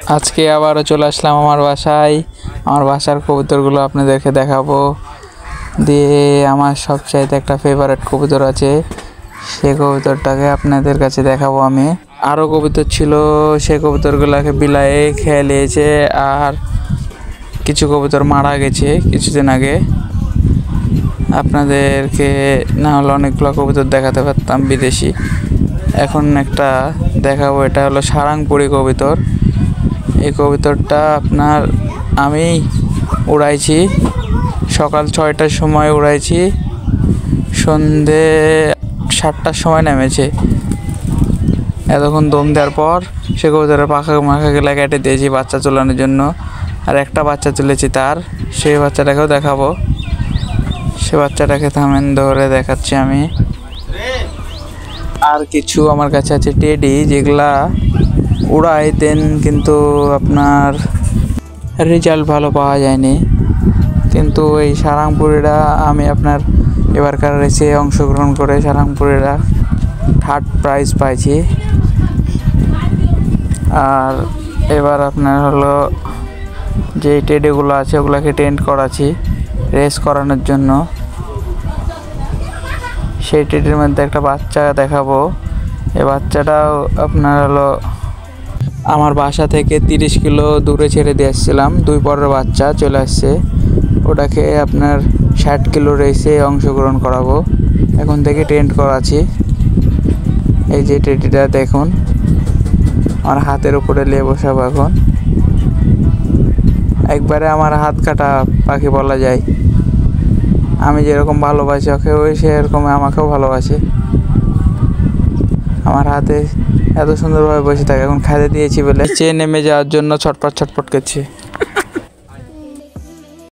আজকে আবারও চলে আসলাম আমার বাসায়। আমার বাসার কবুতরগুলো আপনাদেরকে দেখাবো। দিয়ে আমার সবচাইতে একটা ফেভারিট কবুতর আছে, সেই কবুতরটাকে আপনাদের কাছে দেখাবো আমি। আরও কবুতর ছিল, সেই কবুতরগুলোকে বিলায়ে খেয়ে নিয়েছে, আর কিছু কবুতর মারা গেছে কিছুদিন আগে। আপনাদেরকে না হলে অনেকগুলো কবুতর দেখাতে পারতাম বিদেশি, এখন একটা দেখাবো। এটা হলো সারাংপুরি কবুতর। এই কবুতরটা আপনার আমি উড়াইছি সকাল 6টার সময় উড়াইছি, সন্ধে 7টার সময় নেমেছে। এতক্ষণ দম দেওয়ার পর সে কবুতরের পাখাগুলো কেটে দিয়েছি বাচ্চা তোলানোর জন্য, আর একটা বাচ্চা তুলেছি তার, সেই বাচ্চাটাকেও দেখাবো। সে বাচ্চাটাকে থামেন ধরে দেখাচ্ছি আমি। আর কিছু আমার কাছে আছে টেডি, যেগুলা উড়াই দেন কিন্তু আপনার রেজাল্ট ভালো পাওয়া যায়নি। কিন্তু এই সারাংপুরিরা আমি আপনার এবারকার রেসে অংশগ্রহণ করে সারাংপুরিরা 3rd প্রাইজ পাইছি। আর এবার আপনার হলো যে টেডিগুলো আছে ওগুলোকে টেন্ট করাচ্ছি রেস করানোর জন্য। সেই টেডির মধ্যে একটা বাচ্চা দেখাবো। এই বাচ্চাটাও আপনার হলো আমার বাসা থেকে 30 কিলো দূরে ছেড়ে দিয়ে আসছিলাম, 2 পরের বাচ্চা চলে আসছে। ওটাকে আপনার 60 কিলো রেসে অংশগ্রহণ করাবো, এখন থেকে টেন্ট করাচ্ছি। এই যে টেডিটা দেখুন, আমার হাতের উপরে নিয়ে বসাবো এখন। একবারে আমার হাত কাটা পাখি বলা যায়। আমি যেরকম ভালোবাসি ওকে, ওই সেরকম আমাকেও ভালোবাসে। আমার হাতে এত সুন্দরভাবে বসে থাকে, এখন খাইতে দিয়েছি বলে চেয়ে নেমে যাওয়ার জন্য ছটপট করছে।